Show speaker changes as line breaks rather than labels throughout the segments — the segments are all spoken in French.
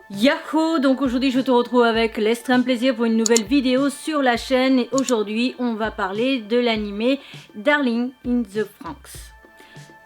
Yahoo! Donc aujourd'hui je te retrouve avec l'extrême plaisir pour une nouvelle vidéo sur la chaîne et aujourd'hui on va parler de l'animé Darling in the Franxx.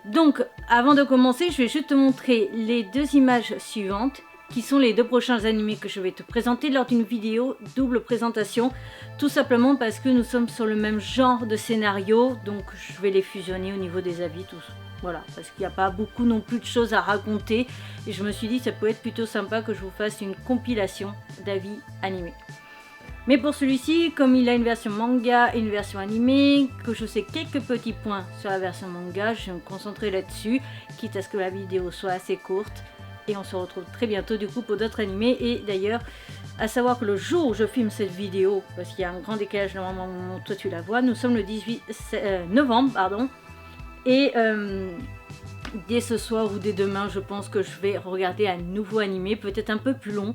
Donc avant de commencer je vais juste te montrer les deux images suivantes qui sont les deux prochains animés que je vais te présenter lors d'une vidéo double présentation, tout simplement parce que nous sommes sur le même genre de scénario, donc je vais les fusionner au niveau des avis tous. Voilà, parce qu'il n'y a pas beaucoup non plus de choses à raconter et je me suis dit que ça peut être plutôt sympa que je vous fasse une compilation d'avis animés. Mais pour celui-ci, comme il a une version manga et une version animée, que je sais quelques petits points sur la version manga, je vais me concentrer là-dessus, quitte à ce que la vidéo soit assez courte. Et on se retrouve très bientôt du coup pour d'autres animés. Et d'ailleurs, à savoir que le jour où je filme cette vidéo, parce qu'il y a un grand décalage normalement au moment où toi tu la vois, nous sommes le 18 novembre, pardon. Et dès ce soir ou dès demain, je pense que je vais regarder un nouveau animé, peut-être un peu plus long.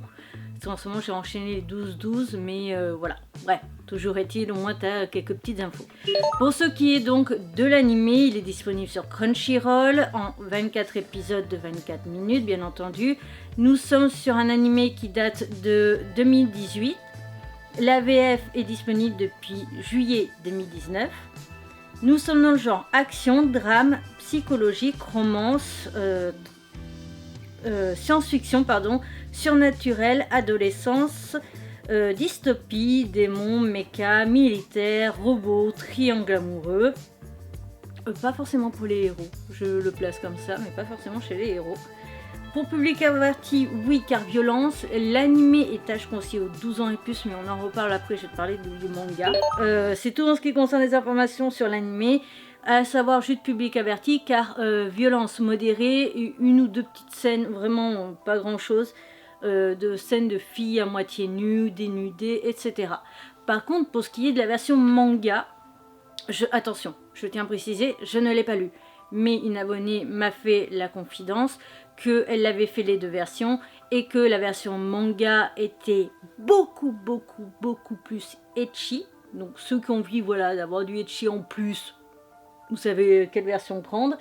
Parce qu'en ce moment, j'ai enchaîné les 12-12, mais voilà. Bref, toujours est-il, au moins tu as quelques petites infos. Pour ce qui est donc de l'animé, il est disponible sur Crunchyroll en 24 épisodes de 24 minutes, bien entendu. Nous sommes sur un animé qui date de 2018. La VF est disponible depuis juillet 2019. Nous sommes dans le genre action, drame, psychologique, romance, science-fiction, pardon, surnaturel, adolescence, dystopie, démons, méca, militaire, robots, triangle amoureux. Pas forcément pour les héros, je le place comme ça, mais pas forcément chez les héros. Pour public averti, oui, car violence. L'animé est âge conseillé aux 12 ans et plus, mais on en reparle après, je vais te parler du manga. C'est tout en ce qui concerne les informations sur l'animé. À savoir, juste public averti, car violence modérée, une ou deux petites scènes, vraiment pas grand chose, de scènes de filles à moitié nues, dénudées, etc. Par contre, pour ce qui est de la version manga, attention, je tiens à préciser, je ne l'ai pas lu. Mais une abonnée m'a fait la confidence qu'elle avait fait les deux versions et que la version manga était beaucoup plus ecchi. Donc ceux qui ont envie, voilà, d'avoir du ecchi en plus, vous savez quelle version prendre.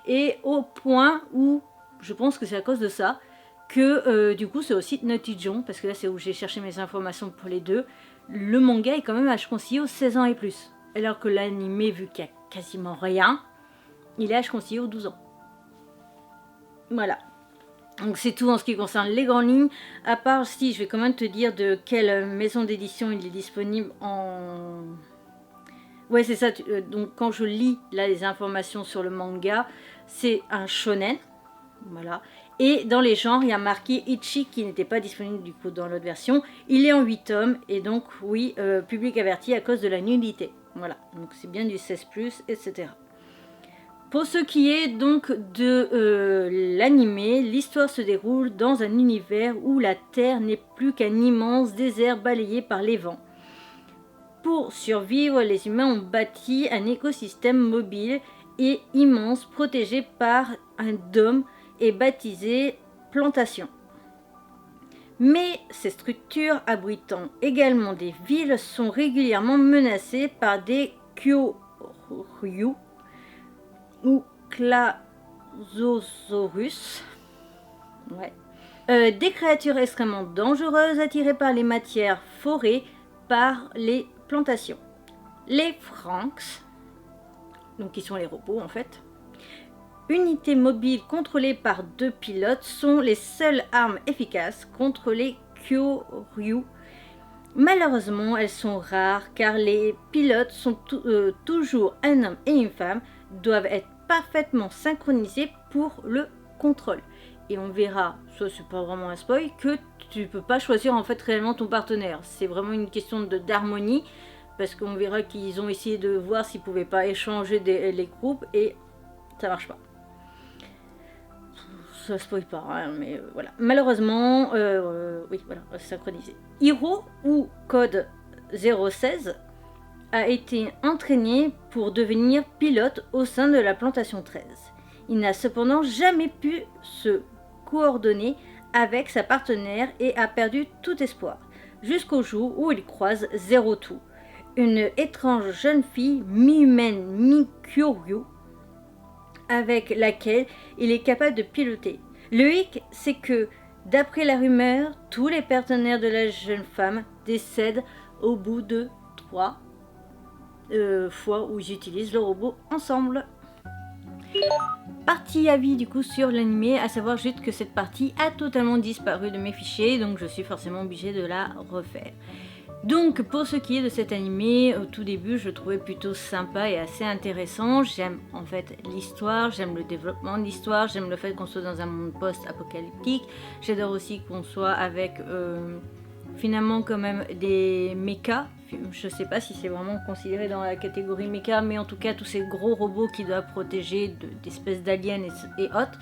Et au point où, je pense que c'est à cause de ça, que du coup c'est aussi Notijong, parce que là c'est où j'ai cherché mes informations pour les deux, le manga est quand même âge conseillé aux 16 ans et plus. Alors que l'animé, vu qu'il n'y a quasiment rien, il est âge conseillé aux 12 ans. Voilà. Donc c'est tout en ce qui concerne les grandes lignes. À part si je vais quand même te dire de quelle maison d'édition il est disponible en... Ouais, c'est ça. Donc quand je lis là les informations sur le manga, c'est un shonen. Voilà. Et dans les genres, il y a marqué Ichi qui n'était pas disponible du coup dans l'autre version. Il est en 8 tomes et donc oui, public averti à cause de la nudité. Voilà. Donc c'est bien du 16+, etc. Pour ce qui est donc de l'animé, l'histoire se déroule dans un univers où la Terre n'est plus qu'un immense désert balayé par les vents. Pour survivre, les humains ont bâti un écosystème mobile et immense protégé par un dôme et baptisé plantation. Mais ces structures abritant également des villes sont régulièrement menacées par des Kyoryu ou Clazosaurus. Ouais. Des créatures extrêmement dangereuses attirées par les matières forées par les plantations. Les Franxx, donc qui sont les robots en fait, unités mobiles contrôlées par 2 pilotes, sont les seules armes efficaces contre les Kyoryu. Malheureusement, elles sont rares car les pilotes sont toujours un homme et une femme, doivent être parfaitement synchronisés pour le contrôle. Et on verra, ça c'est pas vraiment un spoil, que tu peux pas choisir en fait réellement ton partenaire. C'est vraiment une question d'harmonie, parce qu'on verra qu'ils ont essayé de voir s'ils pouvaient pas échanger les groupes et ça marche pas. Ça spoil pas, hein, mais voilà. Malheureusement, oui, voilà, synchronisé. Hiro, ou code 016, a été entraîné pour devenir pilote au sein de la plantation 13. Il n'a cependant jamais pu se coordonner avec sa partenaire et a perdu tout espoir, jusqu'au jour où il croise Zero Two, une étrange jeune fille mi-humaine, mi-Kyoryu, avec laquelle il est capable de piloter. Le hic, c'est que D'après la rumeur, tous les partenaires de la jeune femme décèdent au bout de 3 fois où ils utilisent le robot ensemble. Partie avis du coup sur l'animé, à savoir juste que cette partie a totalement disparu de mes fichiers, donc je suis forcément obligée de la refaire. Donc pour ce qui est de cet animé, au tout début je le trouvais plutôt sympa et assez intéressant. J'aime en fait l'histoire, j'aime le développement de l'histoire, j'aime le fait qu'on soit dans un monde post-apocalyptique. J'adore aussi qu'on soit avec finalement quand même des mechas. Je sais pas si c'est vraiment considéré dans la catégorie mecha, mais en tout cas tous ces gros robots qui doivent protéger d'espèces d'aliens et autres.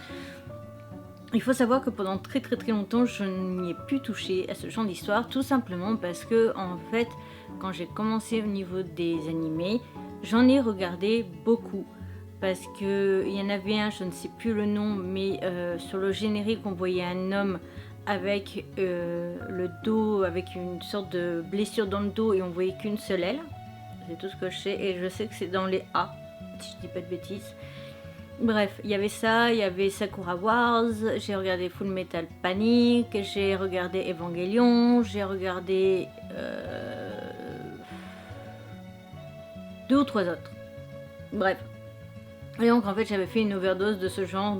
Il faut savoir que pendant très longtemps, je n'y ai plus touché à ce genre d'histoire, tout simplement parce que, en fait, quand j'ai commencé au niveau des animés, j'en ai regardé beaucoup. Parce qu'il y en avait un, je ne sais plus le nom, mais sur le générique, on voyait un homme avec le dos, avec une sorte de blessure dans le dos et on voyait qu'une seule aile. C'est tout ce que je sais, et je sais que c'est dans les A, si je dis pas de bêtises. Bref, il y avait ça, il y avait Sakura Wars, j'ai regardé Full Metal Panic, j'ai regardé Evangelion, j'ai regardé 2 ou 3 autres. Bref. Et donc en fait j'avais fait une overdose de ce genre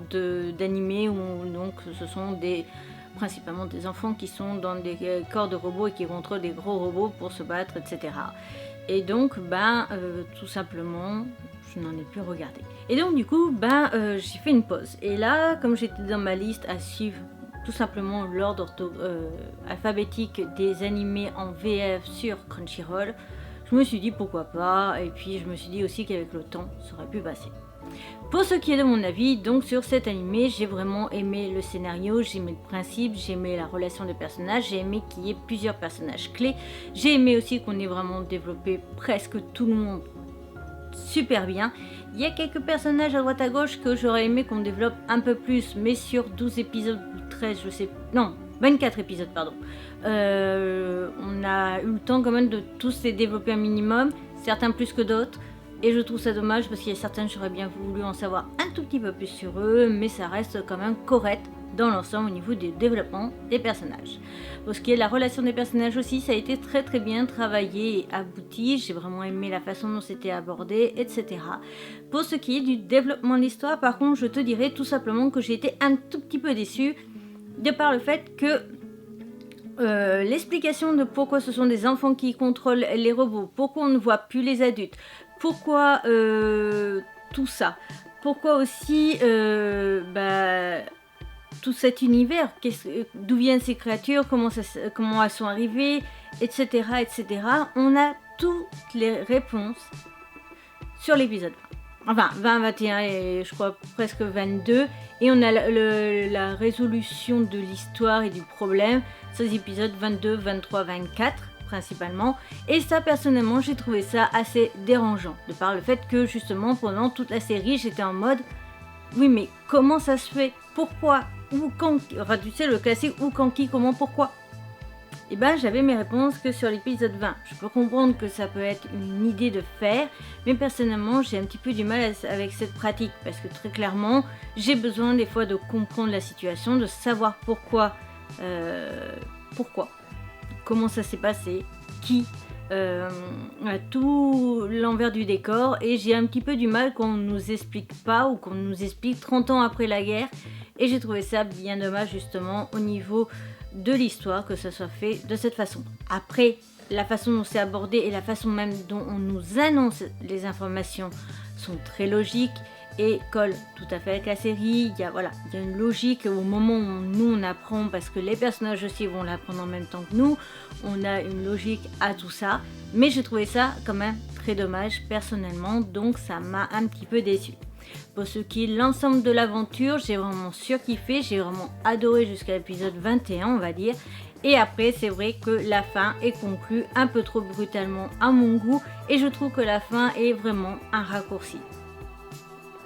d'animé où donc ce sont principalement des enfants qui sont dans des corps de robots et qui contrôlent des gros robots pour se battre, etc. Et donc tout simplement je n'en ai plus regardé. Et donc du coup j'ai fait une pause. Et là, comme j'étais dans ma liste à suivre tout simplement l'ordre alphabétique des animés en VF sur Crunchyroll, je me suis dit pourquoi pas, et puis je me suis dit aussi qu'avec le temps ça aurait pu passer. Pour ce qui est de mon avis, donc sur cet animé, j'ai vraiment aimé le scénario, j'ai aimé le principe, j'ai aimé la relation des personnages, j'ai aimé qu'il y ait plusieurs personnages clés, j'ai aimé aussi qu'on ait vraiment développé presque tout le monde super bien. Il y a quelques personnages à droite à gauche que j'aurais aimé qu'on développe un peu plus, mais sur 12 épisodes ou 13, je sais, non, 24 épisodes, pardon. On a eu le temps quand même de tous les développer un minimum, certains plus que d'autres. Et je trouve ça dommage parce qu'il y a certains, j'aurais bien voulu en savoir un tout petit peu plus sur eux, mais ça reste quand même correct dans l'ensemble au niveau du développement des personnages. Pour ce qui est de la relation des personnages aussi, ça a été très bien travaillé et abouti. J'ai vraiment aimé la façon dont c'était abordé, etc. Pour ce qui est du développement de l'histoire, par contre, je te dirais tout simplement que j'ai été un tout petit peu déçue de par le fait que l'explication de pourquoi ce sont des enfants qui contrôlent les robots, pourquoi on ne voit plus les adultes, pourquoi tout ça, pourquoi aussi tout cet univers, d'où viennent ces créatures, comment elles sont arrivées, etc. On a toutes les réponses sur l'épisode 20. Enfin, 20, 21 et je crois presque 22. Et on a la résolution de l'histoire et du problème sur les épisodes 22, 23, 24 principalement. Et ça, personnellement, j'ai trouvé ça assez dérangeant. De par le fait que, justement, pendant toute la série, j'étais en mode... Oui, mais comment ça se fait? Pourquoi? Où, quand? Enfin, tu sais, le classique où, quand, qui, comment, pourquoi? Et j'avais mes réponses que sur l'épisode 20. Je peux comprendre que ça peut être une idée de faire, mais personnellement, j'ai un petit peu du mal avec cette pratique, parce que très clairement, j'ai besoin des fois de comprendre la situation, de savoir pourquoi, comment ça s'est passé, qui, tout l'envers du décor, et j'ai un petit peu du mal qu'on ne nous explique pas, ou qu'on nous explique 30 ans après la guerre, et j'ai trouvé ça bien dommage justement au niveau de l'histoire que ça soit fait de cette façon. Après, la façon dont c'est abordé et la façon même dont on nous annonce les informations sont très logiques et collent tout à fait avec la série. Il y a une logique au moment où nous on apprend, parce que les personnages aussi vont l'apprendre en même temps que nous. On a une logique à tout ça, mais j'ai trouvé ça quand même très dommage personnellement, donc ça m'a un petit peu déçue. Pour ce qui est l'ensemble de l'aventure, j'ai vraiment surkiffé, j'ai vraiment adoré jusqu'à l'épisode 21 on va dire. Et après c'est vrai que la fin est conclue un peu trop brutalement à mon goût, et je trouve que la fin est vraiment un raccourci.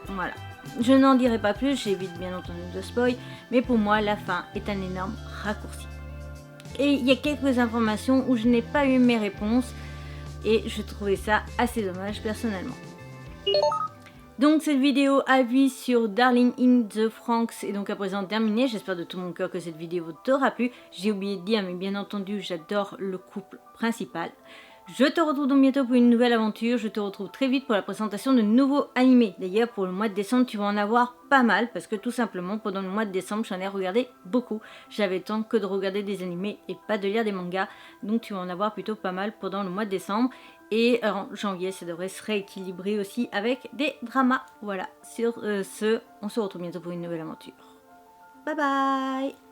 Voilà, je n'en dirai pas plus, j'évite bien entendu de spoil, mais pour moi la fin est un énorme raccourci. Et il y a quelques informations où je n'ai pas eu mes réponses, et je trouvais ça assez dommage personnellement. Donc cette vidéo avis sur Darling in the Franxx est donc à présent terminée. J'espère de tout mon cœur que cette vidéo t'aura plu. J'ai oublié de dire, mais bien entendu, j'adore le couple principal. Je te retrouve donc bientôt pour une nouvelle aventure. Je te retrouve très vite pour la présentation de nouveaux animés. D'ailleurs, pour le mois de décembre, tu vas en avoir pas mal parce que tout simplement, pendant le mois de décembre, j'en ai regardé beaucoup. J'avais le temps que de regarder des animés et pas de lire des mangas. Donc tu vas en avoir plutôt pas mal pendant le mois de décembre. Et en janvier, ça devrait se rééquilibrer aussi avec des dramas. Voilà, sur ce, on se retrouve bientôt pour une nouvelle aventure. Bye bye!